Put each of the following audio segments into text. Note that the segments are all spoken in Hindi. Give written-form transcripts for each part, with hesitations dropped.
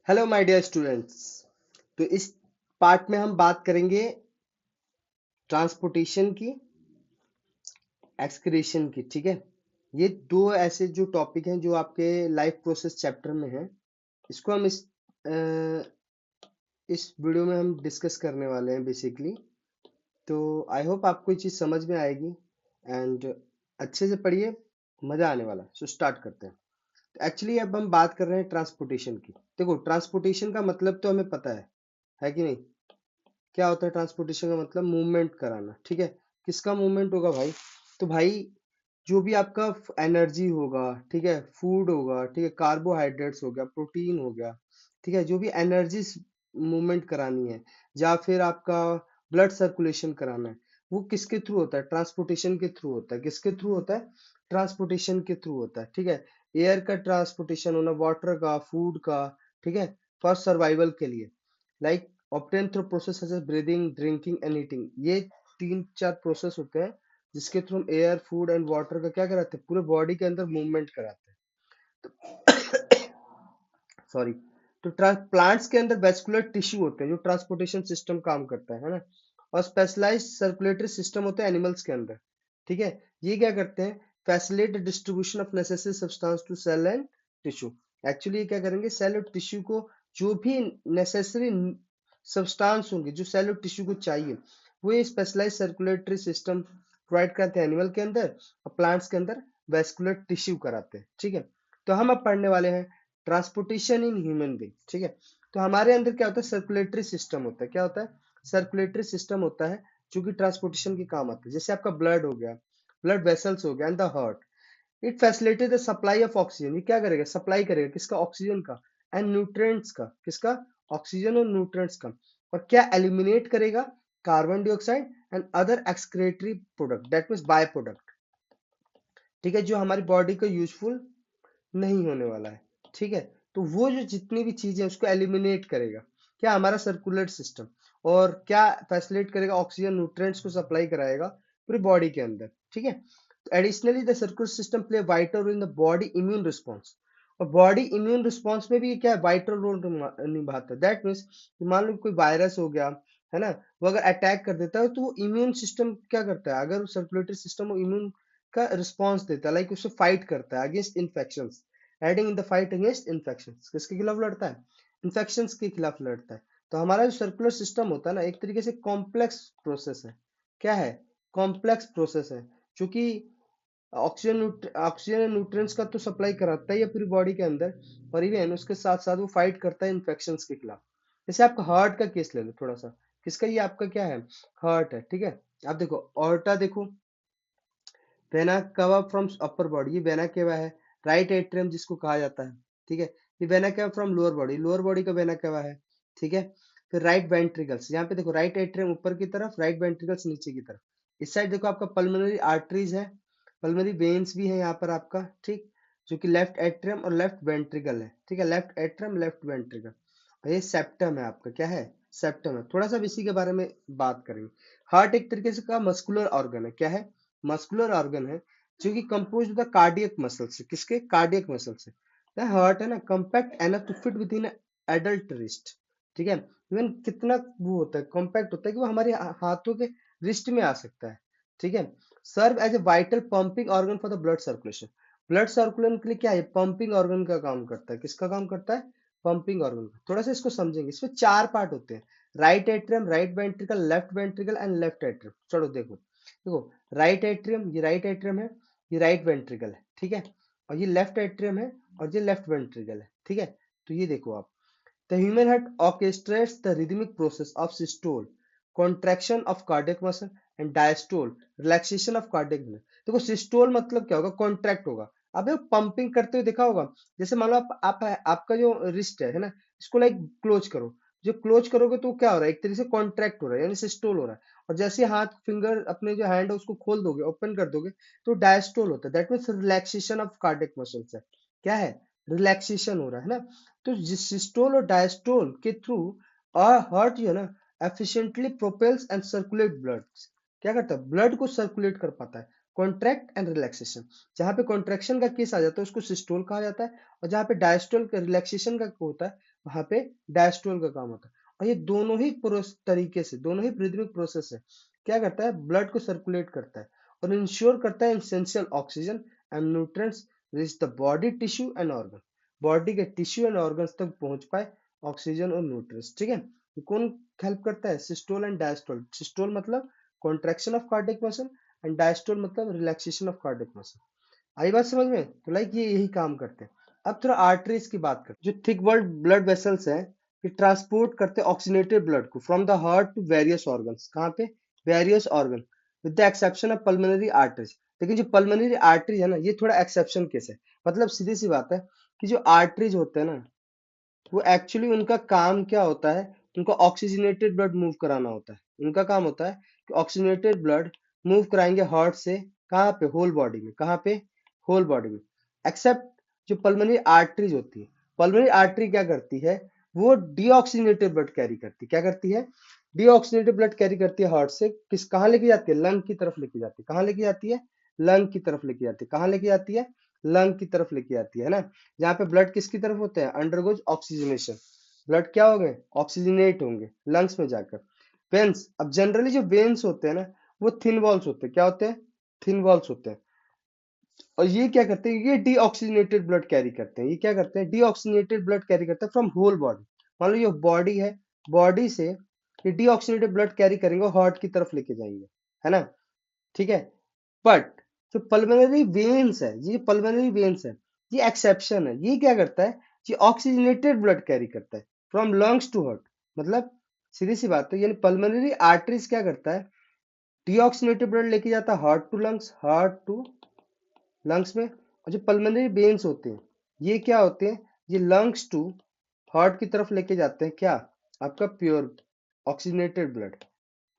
Hello my dear students. तो इस पार्ट में हम बात करेंगे ट्रांसपोर्टेशन की, एक्सक्रीशन की। ठीक है, ये दो ऐसे जो टॉपिक हैं जो आपके लाइफ प्रोसेस चैप्टर में है। इसको हम इस वीडियो में हम डिस्कस करने वाले हैं बेसिकली। तो आई होप आपको ये चीज़ समझ में आएगी एंड अच्छे से पढ़िए, मज़ा आने वाला है। सो स्टार्ट करते हैं। एक्चुअली अब हम बात कर रहे हैं ट्रांसपोर्टेशन की। देखो, ट्रांसपोर्टेशन का मतलब तो हमें पता है कि नहीं? क्या होता है ट्रांसपोर्टेशन का मतलब? मूवमेंट कराना। ठीक है, किसका मूवमेंट होगा भाई? तो भाई जो भी आपका एनर्जी होगा, ठीक है, फूड होगा, ठीक है, कार्बोहाइड्रेट्स हो गया, प्रोटीन हो गया, ठीक है, जो भी एनर्जी मूवमेंट करानी है या फिर आपका ब्लड सर्कुलेशन कराना है, वो किसके थ्रू होता है? ट्रांसपोर्टेशन के थ्रू होता है। किसके थ्रू होता है? ट्रांसपोर्टेशन के थ्रू होता है। ठीक है, एयर का ट्रांसपोर्टेशन होना, वाटर का, फूड का, ठीक है, फॉर सर्वाइवल के लिए, like obtain through process such as breathing, drinking and eating. ये तीन चार प्रोसेस होते हैं जिसके थ्रू हम एयर, फूड एंड वाटर का क्या कराते हैं? पूरे बॉडी के अंदर मूवमेंट कराते हैं। सॉरी। तो प्लांट्स के अंदर वेस्कुलर टिश्यू होते हैं जो ट्रांसपोर्टेशन सिस्टम काम करता है ना। और स्पेशलाइज्ड सर्कुलेटरी सिस्टम होते हैं एनिमल्स के अंदर। ठीक है, ये क्या करते हैं? Facilitate distribution of necessary substance to cell and tissue. Actually ये क्या करेंगे? सेल और टिश्यू को जो भी नेसेसरी सब्सटेंस होंगे जो सेल और टिश्यू को चाहिए, वो ये स्पेशलाइज सर्कुलेटरी सिस्टम प्रोवाइड करते हैं एनिमल के अंदर, और प्लांट्स के अंदर वेस्कुलर टिश्यू कराते हैं। ठीक है, तो हम अब पढ़ने वाले हैं ट्रांसपोर्टेशन इन ह्यूमन बींग। ठीक है, तो हमारे अंदर क्या होता है? सर्कुलेटरी सिस्टम होता है। क्या होता है? सर्कुलेटरी सिस्टम होता है जो कि ट्रांसपोर्टेशन के काम आता है। जैसे आपका ब्लड हो गया, ब्लड वेसल्स हो गया, and the heart, it facilitate the supply of oxygen. ये क्या करेगा? सप्लाई करेगा किसका? ऑक्सीजन का। एंड न्यूट्रिएंट्स का। किसका? ऑक्सीजन और न्यूट्रिएंट्स का। और क्या एलिमिनेट करेगा? Carbon dioxide and other excretory product, that means by product. ठीक है, जो हमारी बॉडी को यूजफुल नहीं होने वाला है। ठीक है, तो वो जो जितनी भी चीजें उसको एलिमिनेट करेगा क्या? हमारा सर्कुलर सिस्टम। और क्या फैसिलिटेट करेगा? ऑक्सीजन, न्यूट्रिएंट्स को सप्लाई कराएगा पूरी बॉडी के अंदर। ठीक है, additionally the circular system play vital role in the body immune response. और बॉडी इम्यून रिस्पॉन्स में भी क्या है? वाइटल रोल निभाता है। दैट मीन्स मान लो कोई वायरस हो गया है ना, वो अगर अटैक कर देता है तो वो इम्यून सिस्टम क्या करता है? अगर सर्कुलेटरी सिस्टम वो इम्यून का रिस्पॉन्स देता है, लाइक उससे फाइट करता है against infection, adding in the fight against infection. किसके खिलाफ लड़ता है? इन्फेक्शन के खिलाफ लड़ता है। तो हमारा जो सर्कुलर सिस्टम होता है ना, एक तरीके से कॉम्प्लेक्स प्रोसेस है। क्या है? कॉम्प्लेक्स प्रोसेस है, क्योंकि ऑक्सीजन एंड न्यूट्रिएंट्स का तो सप्लाई कराता ही है पूरी बॉडी के अंदर, और इवन उसके साथ साथ वो फाइट करता है इन्फेक्शंस के खिलाफ। जैसे आपका हार्ट का केस ले लो थोड़ा सा। किसका? ये आपका क्या है? हार्ट है। ठीक है, आप देखो ऑर्टा, देखो वेना कवा फ्रॉम अपर बॉडी, ये वेना केवा है। राइट एट्रियम जिसको कहा जाता है, ठीक है, ये vena cava from lower body का वेना केवा है। ठीक है, फिर राइट वेंट्रिकल्स, यहाँ पे देखो राइट एट्रियम ऊपर की तरफ, राइट वेंट्रिकल्स नीचे की तरफ। इस साइड देखो आपका पल्मोनरी आर्टरीज है, पल्मोनरी वेन्स भी है यहाँ पर आपका, ठीक, जो कि लेफ्ट एट्रियम और लेफ्ट वेंट्रिकल है। ठीक है, लेफ्ट एट्रियम, लेफ्ट वेंट्रिकल। और ये सेप्टम है आपका। क्या है? सेप्टम है। थोड़ा सा इसी के बारे में बात करेंगे। हार्ट एक तरीके से का मस्कुलर ऑर्गन है। क्या है? मस्कुलर ऑर्गन है, जो कि कंपोज द कार्डियक मसल से। किसके? कार्डियक मसल से। हार्ट है ना, compact enough to fit with in adult wrist. ठीक है, इवन कितना वो होता है, कॉम्पैक्ट होता है कि वो हमारे हाथों के रिस्ट में आ सकता है। ठीक है, serve as a vital pumping organ for the blood circulation. Blood circulation के लिए क्या है? पंपिंग ऑर्गन का काम करता है। किसका काम करता है? पंपिंग ऑर्गन का। थोड़ा सा इसको समझेंगे। इसमें चार पार्ट होते हैं, right atrium, right ventricle, left ventricle and left atrium. चलो देखो, देखो राइट एट्रियम, ये राइट एट्रियम है, ये राइट वेंट्रिकल है। ठीक है, और ये लेफ्ट एट्रियम है, और ये लेफ्ट वेंट्रिकल है। ठीक है, तो ये देखो आप, the human heart orchestrates the rhythmic process of systole, contraction of cardiac muscle, and diastole, relaxation of cardiac muscle. देखो सिस्टोल मतलब क्या होगा? कॉन्ट्रैक्ट होगा। अब पंपिंग करते हुए देखा होगा। जैसे मान लो आपका जो रिस्ट है ना, इसको लाइक क्लोज करो। जो क्लोज करोगे तो क्या हो रहा है? एक तरीके से कॉन्ट्रैक्ट हो रहा है, यानी सिस्टोल हो रहा है। और जैसे हाथ, फिंगर, अपने जो हैंड है उसको खोल दोगे, ओपन कर दोगे, तो डायस्टोल होता है। That means relaxation of cardiac muscles है। क्या है? रिलैक्सेशन हो रहा है ना। तो जिस सिस्टोल और डायस्टोल के थ्रू हार्ट जो है ना, efficiently propels and circulate blood. क्या करता है? ब्लड को सर्कुलेट कर पाता है। कॉन्ट्रैक्ट एंड रिलैक्सेशन, जहां पे कॉन्ट्रैक्शन का केस आ जाता है उसको सिस्टोल कहा जाता है, और जहां पे डायस्टोल का, रिलैक्सेशन का होता है, वहां पे डायस्टोल का काम होता है। और ये दोनों ही तरीके से, दोनों ही ब्रीदिंग प्रोसेस है, क्या करता है, ब्लड को सर्कुलेट करता है और इंश्योर करता है essential oxygen and nutrients reach the body tissue and organ, body के टिश्यू एंड ऑर्गन्स तक पहुंच पाए ऑक्सीजन और न्यूट्रिएंट्स। ठीक है, ये कौन हेल्प करता है, सिस्टोल एंड डायस्टोल। सिस्टोल मतलब contraction of cardiac muscle and diastole मतलब रिलैक्सेशन ऑफ कार्डियक मसल। आई बात समझ में? तो लाइक ये यही काम करते हैं। अब थोड़ा आर्टरीज की बात करते हैं। जो थिक वॉल्ड ब्लड वेसल्स हैं, ये ट्रांसपोर्ट करते हैं ऑक्सीजनेटेड ब्लड को from the heart to various organs. कहाँ पे? Various organ, with the exception of pulmonary arteries. लेकिन जो पल्मोनरी आर्टरी है ना, ये थोड़ा एक्सेप्शन केस है। मतलब सीधी सी बात है कि जो आर्टरीज होते हैं ना, वो एक्चुअली उनका काम क्या होता है, उनको ऑक्सीजनेटेड ब्लड मूव कराना होता है। उनका काम होता है कि ऑक्सीजनेटेड ब्लड मूव कराएंगे हार्ट से, कहाँ पे, होल बॉडी में। कहाँ पे? होल बॉडी में। एक्सेप्ट जो पल्मोनरी आर्टरीज होती है, पल्मोनरी आर्टरी क्या करती है, वो डीऑक्सीजनेटेड ब्लड कैरी करती है। क्या करती है? डीऑक्सीजनेटेड ब्लड कैरी करती है हार्ट से, किस, कहाँ लेके जाती है, लंग की तरफ लेके जाती है। कहाँ लेके जाती है? लंग की तरफ लेके जाती है। कहाँ लेके जाती है? लंग की तरफ लेके जाती है ना। जहाँ पे ब्लड किसकी तरफ होते हैं, अंडरगोज ऑक्सीजनेशन, ब्लड क्या हो गए, ऑक्सीजनेट होंगे लंग्स में जाकर। वेन्स, अब जनरली जो वेन्स होते हैं ना, वो थिन वॉल्स होते हैं। क्या होते हैं? थिन वॉल्स होते हैं। और ये क्या करते हैं, ये डीऑक्सीजनेटेड ब्लड कैरी करते हैं। ये क्या करते हैं, डीऑक्सीजनेटेड ब्लड कैरी करते हैं फ्रॉम होल बॉडी। मान लो ये बॉडी है, बॉडी से ये डीऑक्सीजनेटेड ब्लड कैरी करेंगे, हार्ट की तरफ लेके जाएंगे, है ना। ठीक है, बट जो पल्मोनरी वेन्स है, ये पल्मोनरी वेन्स है, ये एक्सेप्शन है। ये क्या करता है, ये ऑक्सीजनेटेड ब्लड कैरी करता है फ्रॉम लंग्स टू हार्ट। मतलब सीधी सी बात है, यानी पल्मोनरी आर्टरीज क्या करता है, डीऑक्सीजनेटेड ब्लड लेके जाता है heart to lungs, heart to lungs में। और जो पल्मोनरी वेन्स होते हैं, ये क्या होते हैं, ये लंग्स टू हार्ट की तरफ लेके जाते हैं, क्या, आपका प्योर ऑक्सीजनेटेड ब्लड।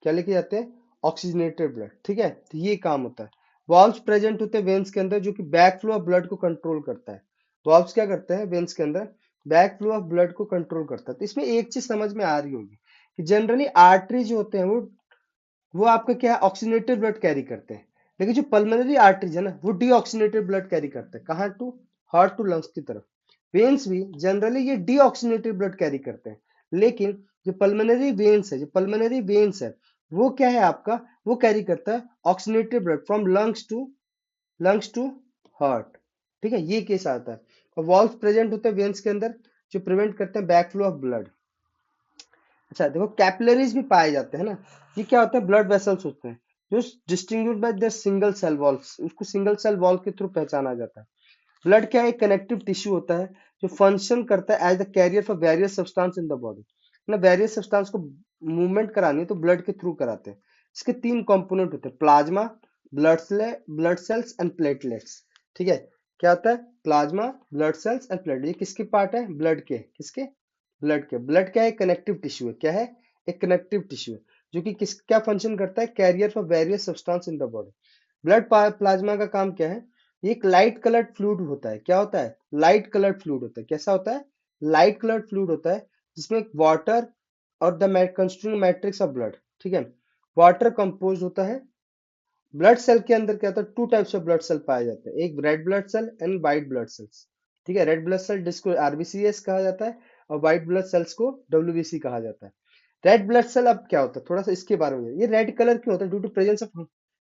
क्या लेके जाते हैं? Oxygenated blood. ठीक है, तो ये काम होता है। वॉल्व्स प्रेजेंट होते हैं वेन्स के अंदर, जो कि बैक फ्लो ऑफ ब्लड को कंट्रोल करता है। वॉल्व्स क्या करते हैं वेन्स के अंदर, बैक फ्लो ऑफ ब्लड को कंट्रोल करता है। तो इसमें एक चीज समझ में आ रही होगी कि जनरली आर्टरी जो होते हैं, वो आपका क्या है, ऑक्सीजनेटेड ब्लड कैरी करते हैं। लेकिन जो पल्मोनरी आर्टरीज है ना, वो डीऑक्सीजनेटेड ब्लड कैरी करते हैं। कहाँ टू? हार्ट टू लंग्स की तरफ। वेन्स भी जनरली ये डीऑक्सीजनेटेड ब्लड कैरी करते हैं। लेकिन जो पल्मोनरी वेन्स है, जो पल्मोनरी वेन्स है, वो क्या है आपका, वो कैरी करता है oxygenated blood from lungs to heart. ठीक है, ये केस आता है। और वॉल्व प्रेजेंट होते हैं वेन्स के अंदर, जो प्रिवेंट करते हैं बैक फ्लो ऑफ ब्लड। अच्छा देखो, कैपिलरीज भी पाए जाते हैं ना। ये क्या होता है, ब्लड वेसल्स होते हैं जो distinguished by their single cell walls. उसको सिंगल सेल वॉल के थ्रू पहचाना जाता है। ब्लड क्या है, एक कनेक्टिव टिश्यू होता है जो फंक्शन करता है as the carrier for various substance in the body. ना वेरियस सब्सटेंस को मूवमेंट करानी है तो ब्लड के थ्रू कराते हैं। इसके तीन कंपोनेंट होते हैं, plasma, blood cells and platelets. ठीक है, क्या होता है, plasma, blood cells and platelet. ये किसके पार्ट है, ब्लड के। किसके? ब्लड के। ब्लड क्या है, कनेक्टिव टिश्यू है। क्या है, एक कनेक्टिव टिश्यू है, जो कि किस क्या फंक्शन करता है, carrier for various substance in the body. Blood plasma का काम क्या है, ये एक लाइट कलर्ड फ्लूइड होता है। क्या होता है, लाइट कलर्ड फ्लूइड होता है। कैसा होता है, लाइट कलर्ड फ्लूइड होता है, जिसमें वाटर और the constituent matrix of blood. ठीक है, वाटर कंपोज होता है। ब्लड सेल के अंदर क्या होता है, two types of blood cell पाए जाते हैं, एक red blood cell and white blood cells. ठीक है, रेड ब्लड सेल जिसको आरबीसीएस कहा जाता है, और व्हाइट ब्लड सेल्स को डब्ल्यूबीसी कहा जाता है। रेड ब्लड सेल अब क्या होता है, थोड़ा सा इसके बारे में। ये रेड कलर क्यों होता है, due to presence of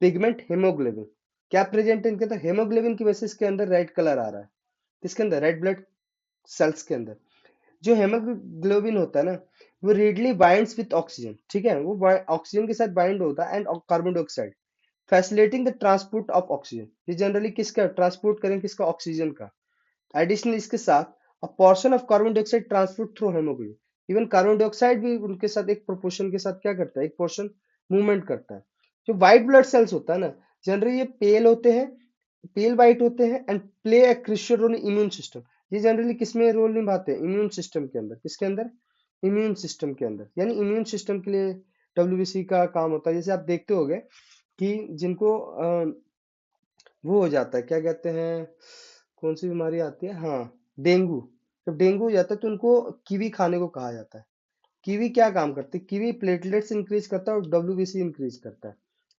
pigment haemoglobin. क्या प्रेजेंट है इनके अंदर, हेमोग्लोबिन की वजह से इसके अंदर रेड कलर आ रहा है। किसके अंदर, रेड ब्लड सेल्स के अंदर। जो हेमोग्लोबिन होता है ना, वो रेडली बाइंड्स विथ ऑक्सीजन। ठीक है, वो ऑक्सीजन के साथ बाइंड होता है and carbon dioxide, facilitating the transport of oxygen. ये जनरली किसका ट्रांसपोर्ट करेंगे, किसका, ऑक्सीजन का। एडिशनल इसके साथ अ portion of carbon dioxide transport through haemoglobin. Even carbon dioxide भी उनके साथ एक प्रोपोर्शन के साथ क्या करता है, एक पोर्शन मूवमेंट करता है। जो व्हाइट ब्लड सेल्स होता है ना, जनरली ये पेल होते हैं, पेल वाइट होते हैं and play a crucial role in immune system. ये जनरली किसमें रोल निभाते हैं, इम्यून सिस्टम के अंदर। किसके अंदर, इम्यून सिस्टम के अंदर। यानी इम्यून सिस्टम के लिए डब्ल्यूबीसी का काम होता है। जैसे आप देखते होंगे कि जिनको वो हो जाता है, क्या कहते हैं, कौन सी बीमारी आती है, हाँ, डेंगू। जब डेंगू हो जाता है तो उनको कीवी खाने को कहा जाता है। कीवी क्या काम करती है, कीवी प्लेटलेट्स इंक्रीज करता है और डब्ल्यूबीसी इंक्रीज करता है।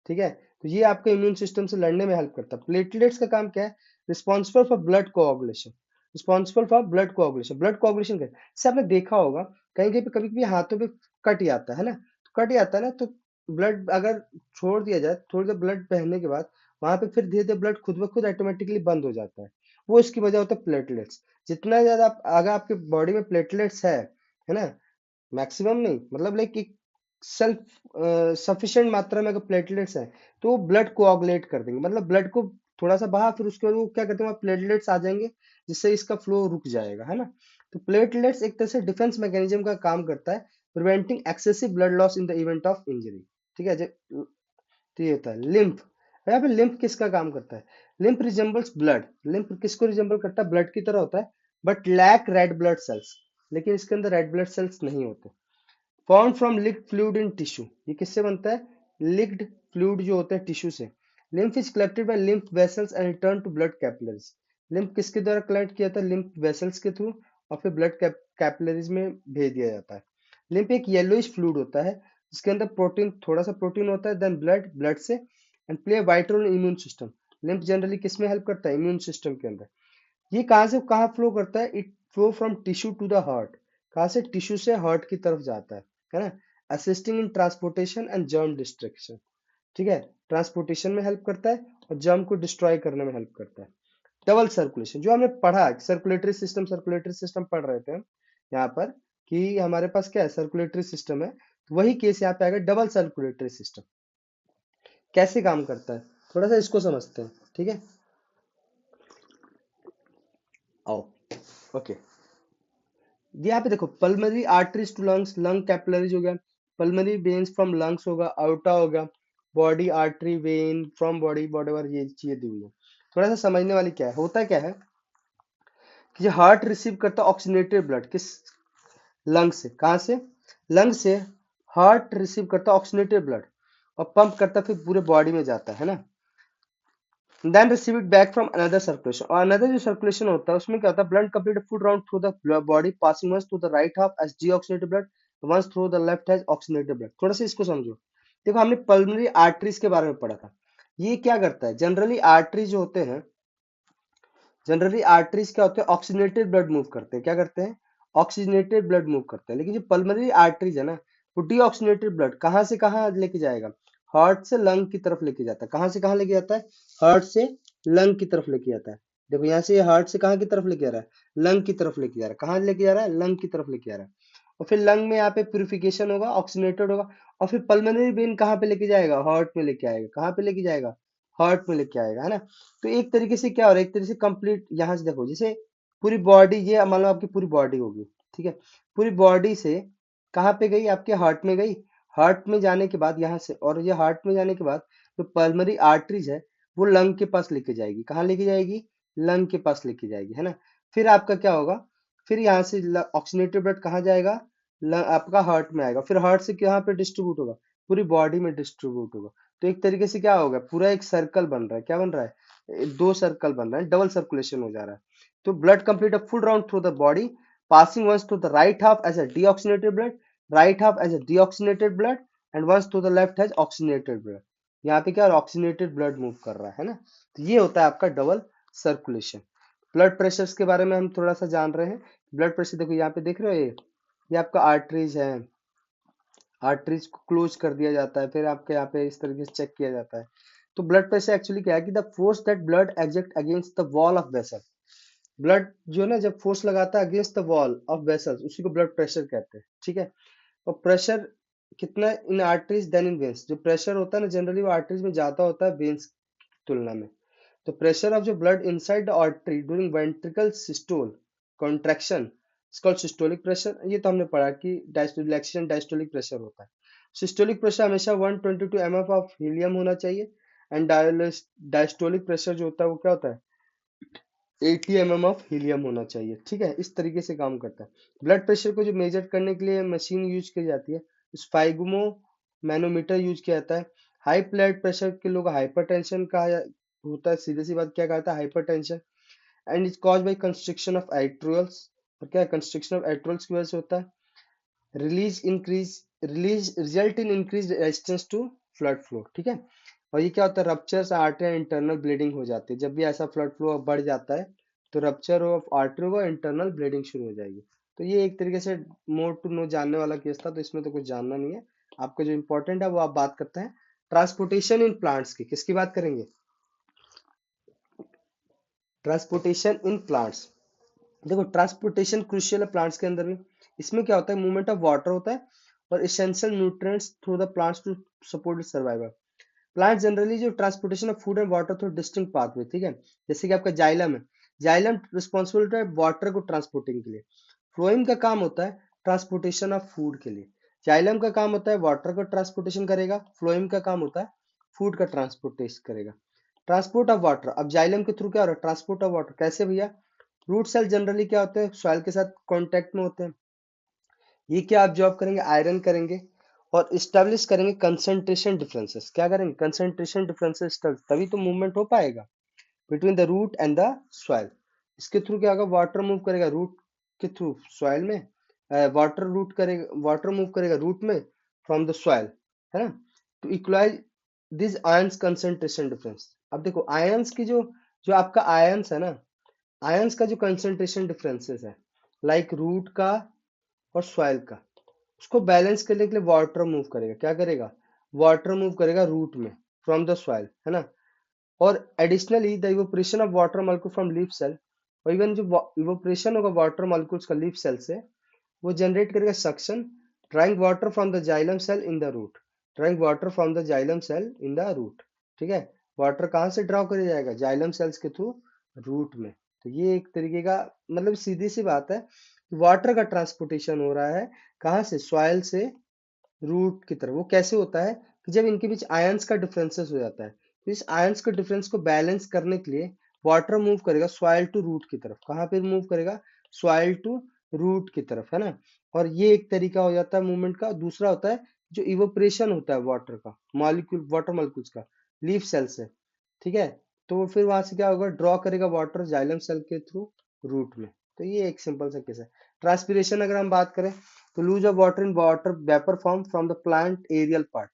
ठीक है, तो ये आपके इम्यून सिस्टम से लड़ने में हेल्प करता है। प्लेटलेट्स का काम क्या है, responsible for blood coagulation. Responsible for blood coagulation. Blood coagulation क्या है? जैसे आपने देखा होगा कहीं कहीं पे कभी कभी हाथों पे कट जाता है ना, तो कट जाता है ना, तो ब्लड अगर छोड़ दिया जाए थोड़ी देर ब्लड बहने के बाद, वहां पे फिर धीरे धीरे ब्लड खुद ब खुद ऑटोमेटिकली बंद हो जाता है। वो इसकी वजह होता है प्लेटलेट्स। जितना ज्यादा अगर आपके बॉडी में प्लेटलेट्स है ना, मैक्सिमम नहीं मतलब लाइक एक सेल्फ सफिशिएंट मात्रा में अगर प्लेटलेट्स है, तो वो ब्लड कोआगुलेट कर देंगे, मतलब ब्लड को थोड़ा सा बहा, फिर उसके बाद वो क्या करते हैं, प्लेटलेट्स आ जाएंगे, जिससे इसका फ्लो रुक जाएगा, है ना। तो प्लेटलेट्स एक तरह से डिफेंस मैकेनिज्म का काम करता है, preventing excessive blood loss in the event of injury. ठीक है तो ये होता है लिम्फ। यहाँ पे लिम्फ किसका काम करता है? Lymph resembles blood. लिम्फ किसको रिजेंबल करता है? ब्लड की तरह होता है, but lack red blood cells. लेकिन इसके अंदर रेड ब्लड सेल्स नहीं होते। Form from leaked fluid in tissue. ये किससे बनता है? लिक्ड फ्लूइड जो होता है टिश्यू से। Lymph is collected by lymph vessels and return to blood capillaries. Lymph किसके द्वारा कलेक्ट किया था? लिम्फ वेसल्स के थ्रू, और फिर ब्लड कैपिलरीज में भेज दिया जाता है। लिम्फ एक येलोइश फ्लूइड होता है, जिसके अंदर प्रोटीन, थोड़ा सा प्रोटीन होता है, देन ब्लड, ब्लड से, and play vital role in immune system. Lymph generally किस में हेल्प करता है? इम्यून सिस्टम के अंदर। ये कहाँ से कहाँ फ्लो करता है? It flow from tissue to the heart. कहाँ से? टिश्यू से हार्ट की तरफ जाता है ना। Assisting in transportation and germ destruction. ठीक है, ट्रांसपोर्टेशन में हेल्प करता है और जर्म को डिस्ट्रॉय करने में हेल्प करता है। डबल सर्कुलेशन जो हमने पढ़ा, सर्कुलेटरी सिस्टम पढ़ रहे थे हम यहाँ पर, कि हमारे पास क्या है? सर्कुलेटरी सिस्टम है, तो वही केस यहाँ पे आएगा, डबल सर्कुलेटरी सिस्टम। कैसे काम करता है, थोड़ा सा इसको समझते हैं, ठीक है। आओ, ओके। यहाँ पे देखो, pulmonary arteries to lungs, lung capillaries हो गया, पल्मोनरी वेन्स फ्रॉम लंग्स होगा, आउटा होगा, body artery vein from body, whatever ये चीजें दी हुई है। थोड़ा सा समझने वाली क्या है, होता क्या है कि हार्ट रिसीव करता है ऑक्सीजनेटेड ब्लड, किस? लंग से। कहाँ से? लंग से हार्ट रिसीव करता है ऑक्सीजनेटेड ब्लड, और पंप करता है, फिर पूरे बॉडी में जाता है ना। Then receive it back from another circulation, और अनदर जो सर्कुलेशन होता है उसमें क्या होता है? Blood complete full round through the body, passing once through the right half as deoxygenated blood, once through the left as oxygenated blood. थोड़ा सा इसको समझो। देखो, हमने पल्मोनरी आर्टरीज के बारे में पढ़ा था। ये क्या करता है? जनरली आर्टरीज जो होते हैं, जनरली आर्टरीज क्या होते हैं? ऑक्सीजनेटेड ब्लड मूव करते हैं। क्या करते हैं? ऑक्सीजनेटेड ब्लड मूव करते हैं। लेकिन जो पल्मोनरी आर्टरीज है ना, वो डीऑक्सीजनेटेड ब्लड कहाँ से कहाँ लेके जाएगा? हार्ट से लंग की तरफ लेके जाता है। कहाँ से कहाँ लेके जाता है? हार्ट से लंग की तरफ लेके जाता है। देखो, यहाँ से हार्ट से कहाँ की तरफ लेके जा रहा है? लंग की तरफ लेके जा रहा है। कहाँ लेके जा रहा है? लंग की तरफ लेके जा रहा है। और फिर लंग में यहाँ पे प्यूरिफिकेशन होगा, ऑक्सीजनेटेड होगा, और फिर पल्मोनरी वेन कहाँ पे लेके जाएगा? हार्ट में लेके आएगा। कहाँ पे लेके जाएगा? हार्ट में लेके आएगा, है ना। तो एक तरीके से क्या हो रहा है? एक तरीके से कंप्लीट, यहाँ से देखो, जैसे पूरी बॉडी, ये मान लो आपकी पूरी बॉडी होगी, ठीक है। पूरी बॉडी से कहाँ पे गई? आपके हार्ट में गई। हार्ट में जाने के बाद यहाँ से, और ये हार्ट में जाने के बाद जो पल्मोनरी आर्टरीज है, वो लंग के पास लेके जाएगी। कहाँ लेके जाएगी? लंग के पास लेके जाएगी, है ना। फिर आपका क्या होगा? फिर यहाँ से ऑक्सीजनेटेड ब्लड कहाँ जाएगा? आपका हार्ट में आएगा। फिर हार्ट से कहाँ पे डिस्ट्रीब्यूट होगा? पूरी बॉडी में डिस्ट्रीब्यूट होगा। तो एक तरीके से क्या होगा? पूरा एक सर्कल बन रहा है। क्या बन रहा है? दो सर्कल बन रहा है, डबल सर्कुलेशन हो जा रहा है। तो blood complete a full round through the body, passing once to the right half as a deoxygenated blood, right half as a deoxygenated blood, and once to the left as oxygenated blood। यहाँ पे क्या? ऑक्सीजनेटेड ब्लड मूव कर रहा है ना। तो ये होता है आपका डबल सर्कुलेशन। ब्लड प्रेशर्स के बारे में हम थोड़ा सा जान रहे हैं। ब्लड प्रेशर देखो, यहाँ पे देख रहे हो, ये आपका आर्टरीज है, आर्टरीज को क्लोज कर दिया जाता है, फिर आपके यहाँ पे इस तरीके से चेक किया जाता है। तो ब्लड प्रेशर एक्चुअली क्या है कि the force that blood exact against the wall of vessel. Blood जो है ना, जब फोर्स लगाता है against the wall of vessels, उसी को ब्लड प्रेशर कहते हैं, ठीक है। और प्रेशर कितना in arteries than in veins. जो प्रेशर होता है ना, जनरली वो आर्टरीज में ज्यादा होता है वेन्स की तुलना में। तो प्रेशर ऑफ जो blood inside the artery during ventricle systole contraction is called systolic pressure. ये तो हमने पढ़ा कि रिलैक्सेशन डायस्टोलिक प्रेशर होता है। सिस्टोलिक प्रेशर हमेशा 122 एमएफ ऑफ हीलियम होना चाहिए, एंड डायस्टोलिक प्रेशर जो होता है वो क्या होता है? 80 mm ऑफ हीलियम होना चाहिए, ठीक है। इस तरीके से काम करता है। ब्लड प्रेशर को जो मेजर करने के लिए मशीन यूज की जाती है, स्फाइगमो मैनोमीटर यूज किया जाता है। हाई ब्लड प्रेशर के लोग हाइपरटेंशन का होता है, सीधी सी बात क्या कहता है? Hypertension. And is cause by constriction of arterioles. और क्या कंस्ट्रिक्शन ऑफ एट्रियल्स की वजह से होता है? Release increase release result in increase resistance to flood flow, ठीक है। और ये क्या होता है? रप्चर्स आर्टरी इंटरनल ब्लीडिंग हो जाती है। जब भी ऐसा फ्लड फ्लो बढ़ जाता है, तो रप्चर ऑफ आर्टरी होगा, इंटरनल ब्लीडिंग शुरू हो जाएगी। तो ये एक तरीके से मोर टू नो जानने वाला केस था, तो इसमें तो कुछ जानना नहीं है। आपको जो इंपॉर्टेंट है वो आप बात करते हैं ट्रांसपोर्टेशन इन प्लांट्स की। किसकी बात करेंगे? Transportation in plants. देखो ट्रांसपोर्टेशन क्रूशियल है प्लांट्स के अंदर भी। इसमें क्या होता है, मूवमेंट ऑफ वाटर होता है और essential nutrients through the plants to support survival. Plant generally जो transportation of food and water through distinct pathway, ठीक है। जैसे कि आपका जाइलम है, जाइलम रिस्पॉन्सिबल है वाटर को ट्रांसपोर्टिंग के लिए। फ्लोएम का काम होता है ट्रांसपोर्टेशन ऑफ फूड के लिए। जाइलम का काम होता है वाटर का ट्रांसपोर्टेशन करेगा, फ्लोएम का काम होता है फूड का ट्रांसपोर्टेशन करेगा। ट्रांसपोर्ट ऑफ वाटर, अब जाइलम के थ्रू क्या हो रहा है, ट्रांसपोर्ट ऑफ वाटर कैसे भैया? रूट सेल जनरली क्या होते हैं, सॉइल के साथ कांटेक्ट में होते हैं। ये क्या ऑब्जॉर्व करेंगे, आयरन करेंगे और इस्टेब्लिश करेंगे कंसंट्रेशन डिफरेंसेस। क्या करेंगे, कंसंट्रेशन डिफरेंसेस, तभी तो मूवमेंट हो पाएगा between the root and the soil. इसके थ्रू क्या होगा, वाटर मूव करेगा रूट के थ्रू सॉइल में, वाटर मूव करेगा रूट में फ्रॉम द सॉइल, है ना, to equalise this ions concentration difference. अब देखो आयंस की जो जो आपका आयंस है ना, आयंस का जो कंसंट्रेशन डिफरेंसेस है, लाइक रूट का और सॉइल का, उसको बैलेंस करने के लिए वाटर मूव करेगा। क्या करेगा, वाटर मूव करेगा रूट में फ्रॉम द सॉइल, है ना। और additionally the evaporation of water molecule from leaf cell, और इवन जो इवोपरेशन होगा वाटर मॉलिक्यूल्स का लीफ सेल से, वो जनरेट करेगा suction, drawing water from the xylem cell in the root, drawing water from the xylem cell in the root. ठीक है, वाटर कहाँ से ड्रॉ किया जाएगा, जाइलम सेल्स के थ्रू रूट में। तो ये एक तरीके का मतलब सीधी सी बात है कि वाटर का ट्रांसपोर्टेशन हो रहा है कहाँ से, सॉइल से रूट की तरफ। वो कैसे होता है कि जब इनके बीच आयंस का डिफरेंसेस हो जाता है, तो इस आयंस के डिफरेंस को बैलेंस करने के लिए वाटर मूव करेगा सॉइल टू रूट की तरफ। कहाँ पे मूव करेगा, सॉइल टू रूट की तरफ, है ना। और ये एक तरीका हो जाता है मूवमेंट का। दूसरा होता है जो इवोपरेशन होता है वाटर का, मॉलिक्यूल वाटर मॉलिक्यूल्स का लीफ सेल से, ठीक है। तो वो फिर वहां से क्या होगा, ड्रॉ करेगा वाटर जाइलम सेल के थ्रू रूट में। तो ये एक सिंपल सा केस है। ट्रांसपीरेशन अगर हम बात करें, तो loss of water in water vapour form from the plant aerial part.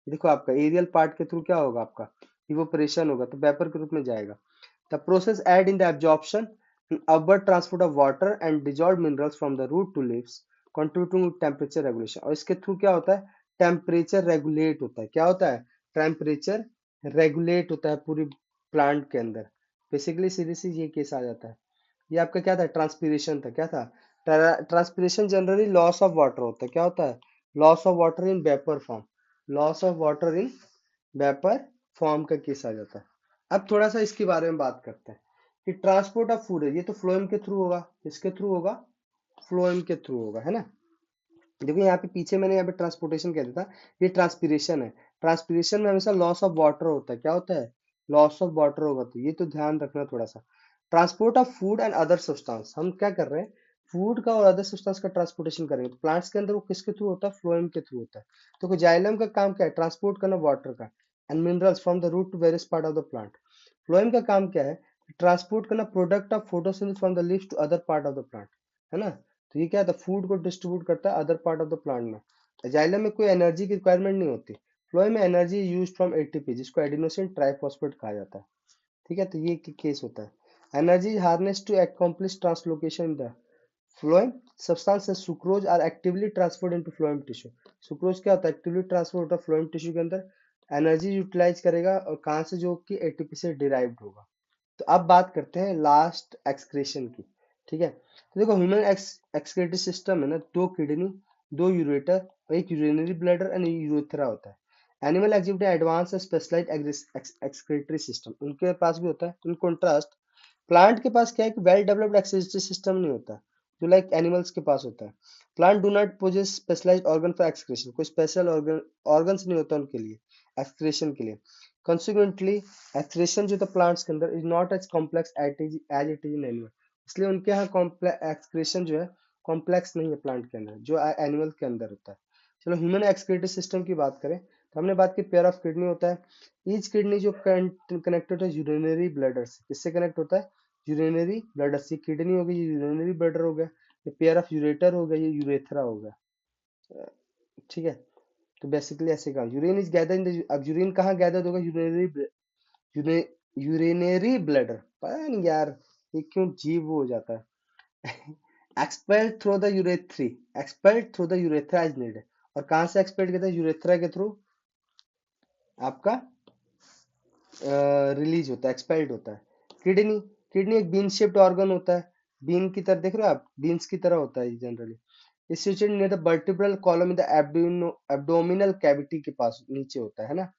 देखो आपका एरियल पार्ट के थ्रू क्या होगा, आपका इवोपरेशन होगा तो वेपर के रूप में जाएगा। The process aid in the absorption upward transport of water and dissolved minerals from the root to leaves contributing to temperature regulation। और इसके थ्रू क्या होता है, टेम्परेचर रेगुलेट होता है। क्या होता है, टेम्परेचर रेगुलेट होता है पूरी प्लांट के अंदर। बेसिकली सीधी सी ये केस आ जाता है। ये आपका क्या था, ट्रांसपीरेशन था। क्या था, transpiration generally loss of water होता है। क्या होता है, loss of water in vapour form, loss of water in vapour form का केस आ जाता है। अब थोड़ा सा इसके बारे में बात करते हैं कि ट्रांसपोर्ट ऑफ फूड है, ये तो फ्लोएम के थ्रू होगा। किसके थ्रू होगा, फ्लोएम के थ्रू होगा, है ना। देखो यहाँ पे पीछे मैंने यहाँ पे ट्रांसपोर्टेशन कह दिया था, ये ट्रांसपीरेशन है। ट्रांसपीरेशन में हमेशा लॉस ऑफ वाटर होता है। क्या होता है, लॉस ऑफ वाटर होगा। तो ये तो ध्यान रखना थोड़ा सा। Transport of food and other substance, हम क्या कर रहे हैं, फूड का और अदर सब्सटेंस का ट्रांसपोर्टेशन करेंगे। तो प्लांट्स के अंदर वो किसके थ्रू होता है, फ्लोएम के थ्रू होता है। तो जाइलम का काम क्या है, ट्रांसपोर्ट करना वाटर का and minerals from the root to various part of the plant. Phloem का काम क्या है, ट्रांसपोर्ट करना product of photosynthesis from the leaves to other part of the plant, है ना। तो ये क्या था, फूड को डिस्ट्रीब्यूट करता है other part of the plant में। जाइलम में कोई एनर्जी की रिक्वायरमेंट नहीं होती। फ्लोएम में एनर्जी यूज फ्रॉम एटीपी, जिसको एडिनोसिन ट्राइफॉस्फेट कहा जाता है। ठीक है, तो ये केस होता है। Energy harness to accomplish translocation in the phloem substance sucrose are actively transferred into phloem tissue. Sucrose क्या होता है, एक्टिवली ट्रांसफर होता है फ्लोएम टिश्यू के अंदर, एनर्जी यूटिलाइज करेगा और कहाँ से, जो कि एटीपी से डिराइव्ड होगा। तो अब बात करते हैं लास्ट एक्सक्रीशन की। ठीक है, तो देखो ह्यूमन एक्सक्रीटरी सिस्टम है ना, दो किडनी, दो यूरेटर और एक यूरिनरी ब्लैडर एंड यूरेथ्रा होता है। Animal exhibit advance specialised excretory system उनके पास भी होता है। इन कॉन्ट्रास्ट प्लांट के पास क्या है कि वेल डेवलप्ड एक्सक्रीटरी सिस्टम नहीं होता, जो लाइक एनिमल्स के पास होता है। Plant do not possess specialised organ for excretion, कोई स्पेशल ऑर्गन्स नहीं होता उनके लिए एक्सक्रीशन के लिए। Consequently, excretion जो था प्लांट्स के अंदर is not as complex as it is in animal. इसलिए उनके यहाँ एक्सक्रेशन जो है कॉम्प्लेक्स नहीं है प्लांट के अंदर, जो एनिमल के अंदर होता है। चलो ह्यूमन एक्सक्रीटरी सिस्टम की बात करें, तो हमने बात की पेयर ऑफ किडनी होता है। ईच किडनी जो कनेक्टेड है यूरिनरी ब्लैडर से, किससे कनेक्ट होता है, यूरिनरी ब्लैडर से। किडनी हो गई, ये यूरिनरी ब्लैडर हो गया, ये पेयर ऑफ यूरेटर हो गया, ये यूरेथ्रा हो गया। ठीक है, तो बेसिकली ऐसे काम, urine is gather in the, अब यूरिन कहाँ गैदर होगा, यूरिनरी ब्लैडर, पता नहीं यार, ये क्यों जीव वो हो जाता है expelled through the urethra, expelled through the urethra is needed. और कहाँ से एक्सपेल्ड करता है? यूरेथ्रा के थ्रू आपका रिलीज होता है, एक्सपेल्ड होता है। किडनी, किडनी एक बीन शेप्ड ऑर्गन होता है, बीन की तरह देख रहे हो आप, बीन्स की तरह होता है generally. Is situated near the vertebral column in the abdominal cavity के पास नीचे होता है ना।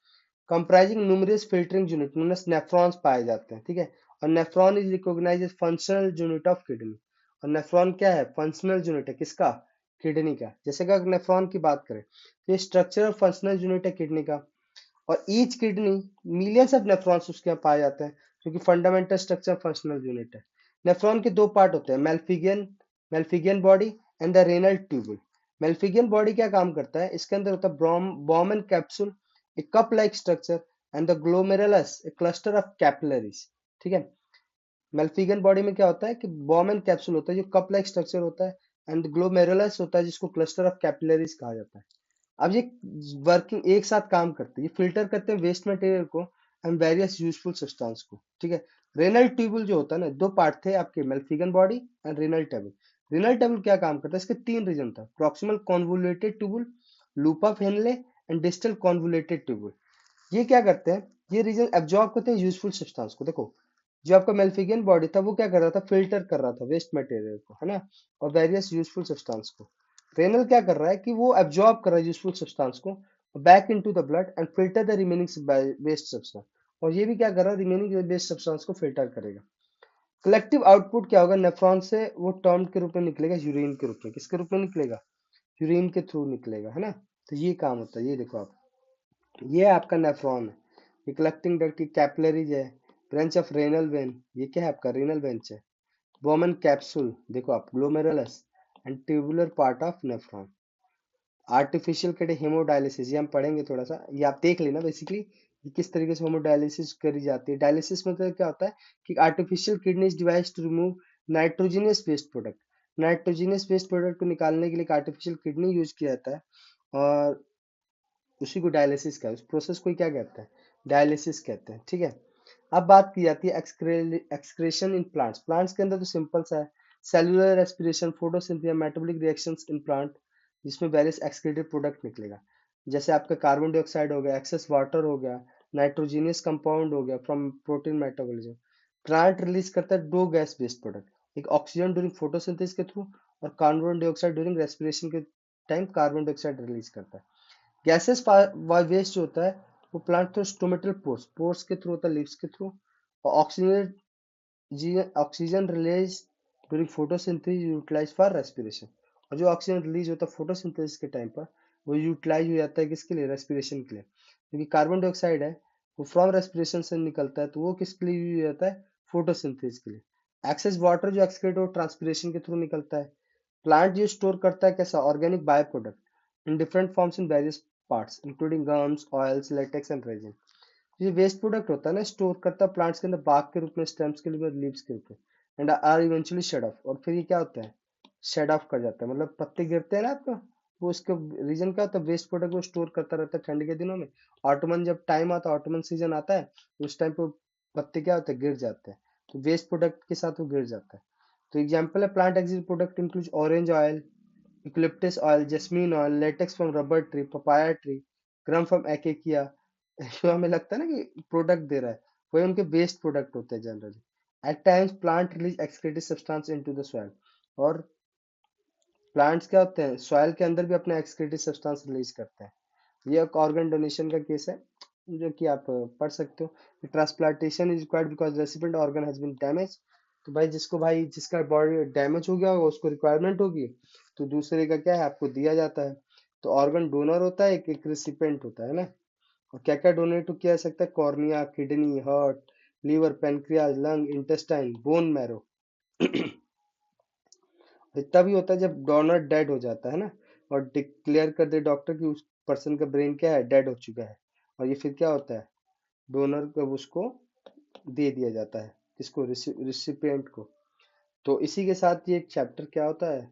Comprising numerous filtering unit known as nephrons पाए जाते हैं, ठीक है। और nephron is recognized as functional unit of kidney. और नेफ्रॉन क्या है? फंक्शनल यूनिट है किसका? किडनी का। जैसे कि अगर नेफ्रॉन की बात करें तो ये स्ट्रक्चरल फंक्शनल यूनिट है किडनी का। और each kidney millions of nephrons उसके यहाँ पाए जाते हैं, क्योंकि फंडामेंटल स्ट्रक्चर फंक्शनल यूनिट है। नेफ्रॉन के दो पार्ट होते हैं, malpighian malpighian body and the renal tubule. Malpighian body क्या काम करता है? इसके अंदर होता है Bowman capsule, a cup like structure, and the glomerulus, a cluster of capillaries, ठीक है। मेल्फिगन बॉडी में क्या होता है कि बॉमन कैप्सूल होता है जो कप लाइक स्ट्रक्चर होता है, एंड ग्लोमेरुलस होता है जिसको क्लस्टर ऑफ कैपिलरीज कहा जाता है। अब ये वर्किंग एक साथ काम करते हैं, ये फिल्टर करते हैं वेस्ट मटेरियल को एंड वेरियस यूजफुल सब्सटेंस को, ठीक है। रेनल ट्यूबुल जो होता है ना, दो पार्ट थे आपके, Malpighian body and renal tubule. Renal tubule क्या काम करता है? इसके तीन रीजन था, proximal convoluted tubule, loop of Henle and distal convoluted tubule. ये क्या करते हैं? ये रीजन एब्जॉर्ब करते हैं यूजफुल सब्सटेंस को। देखो, जो आपका मेल्फिगियन बॉडी था वो क्या कर रहा था? फिल्टर कर रहा था वेस्ट मटेरियल को, है ना, और वेरियस यूजफुल सब्सटेंस को। रेनल क्या कर रहा है कि वो एब्जॉर्ब कर रहा है यूजफुल सब्सटेंस को back into the blood and filter the remaining waste substance. और ये भी क्या कर रहा है? रिमेनिंग वेस्ट सब्सटेंस को फिल्टर करेगा। कलेक्टिव आउटपुट क्या होगा? नेफ्रॉन से वो टर्म के रूप में निकलेगा, यूरिन के रूप में। किसके रूप में निकलेगा? यूरिन के थ्रू निकलेगा, है ना। तो ये काम होता है, ये देखो आप, ये आपका नेफ्रॉन है, ये कलेक्टिंग डक्ट की कैपिलरीज है, ब्रांच ऑफ रेनल वेन, ये क्या है आपका? रेनल वेंच है। बोमन कैप्सूल देखो आप, glomerulus and tubular part of nephron. Artificial के हेमोडायलिसिस, ये हम पढ़ेंगे थोड़ा सा, ये आप देख लेना बेसिकली कि किस तरीके से हेमोडायलिसिस करी जाती है। डायलिसिस मतलब क्या होता है कि artificial kidney is device to remove nitrogenous waste product. Nitrogenous waste product को निकालने के लिए आर्टिफिशियल किडनी यूज किया जाता है, और उसी को डायलिसिस का, उस प्रोसेस को क्या कहते हैं? डायलिसिस कहते हैं, ठीक है। अब बात की जाती है एक्सक्रेशन इन प्लांट्स। प्लांट्स के अंदर तो सिंपल सा है, cellular respiration, photosynthesis, metabolic reactions in plant, जिसमें वेरियस एक्सक्रीटेड प्रोडक्ट निकलेगा। जैसे आपका कार्बन डाइऑक्साइड हो गया, एक्सेस वाटर हो गया, नाइट्रोजीनियस कंपाउंड हो गया from protein metabolism. Plant release करता है दो गैस बेस्ड प्रोडक्ट, एक ऑक्सीजन ड्यूरिंग फोटोसिंथेसिस के थ्रू, और कार्बन डाइऑक्साइड ड्यूरिंग रेस्पिरेशन के टाइम कार्बन डाइऑक्साइड रिलीज करता है। गैसेस वेस्ट जो होता है वो plant through stomatal pores, pores के थ्रू होता है, लीव्स के थ्रू। और oxygen release during photosynthesis utilize for respiration. और जो ऑक्सीजन रिलीज होता है फोटोसिंथेसिस के टाइम पर, वो यूटिलाइज हो जाता है किसके लिए? रेस्पिरेशन के लिए। क्योंकि कार्बन डाइऑक्साइड है वो फ्रॉम रेस्पिरेशन से निकलता है, तो वो किसके लिए यूज हो जाता है? फोटोसिंथेसिस के लिए। एक्सेस वाटर जो एक्सक्रीट हो ट्रांसपिरेशन के थ्रू निकलता है। प्लांट जो स्टोर करता है कैसा? Organic by product in different forms in various parts including gums, oils, latex and resin. ये वेस्ट प्रोडक्ट होता है ना, स्टोर करता है प्लांट्स के अंदर बाग के रूप में, स्टेम्स के लिए, लीव्स के रूप में, and are eventually shed off. और फिर ये क्या होता है? शेड ऑफ कर जाता है, मतलब पत्ते गिरते हैं ना आपका, वो उसका रीजन क्या होता है? वेस्ट प्रोडक्ट वो स्टोर करता रहता है ठंड के दिनों में। ऑटोमन जब टाइम आता है, ऑटोमन सीजन आता है, उस टाइम पे पत्ते क्या होते हैं? गिर जाते हैं। तो वेस्ट प्रोडक्ट के साथ वो गिर जाता है। तो एग्जाम्पल है plant exit product include orange oil, eucalyptus oil, jasmine oil, latex from rubber tree, papaya tree, gum from acacia. जो हमें लगता है ना कि प्रोडक्ट दे रहा है, वही उनके वेस्ट प्रोडक्ट होते हैं generally. At times plant release excretive substance into the soil. और प्लांट्स क्या होते हैं? सॉइल के अंदर भी अपना एक्सक्रीटिव सब्सटेंस रिलीज करते हैं। ये एक ऑर्गन डोनेशन का केस है जो कि आप पढ़ सकते हो। Transplantation is required because recipient organ has been damage. तो भाई जिसका बॉडी डैमेज हो गया होगा उसको रिक्वायरमेंट होगी, तो दूसरे का क्या है? आपको दिया जाता है। तो ऑर्गन डोनर होता है, एक रिसिपेंट होता है ना। और क्या क्या डोनेट किया जा सकता है? Cornea, kidney, heart, liver, pancreas, lung, intestine, bone marrow. इतना भी होता है जब डोनर डेड हो जाता है ना, और डिक्लेयर कर दे डॉक्टर कि उस पर्सन का ब्रेन क्या है? डेड हो चुका है। और ये फिर क्या होता है? डोनर को उसको दे दिया जाता है, किसको? रिसिपिएंट को। तो इसी के साथ ये चैप्टर क्या होता है?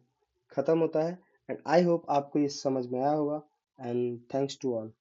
खत्म होता है। एंड आई होप आपको ये समझ में आया होगा। And thanks to all.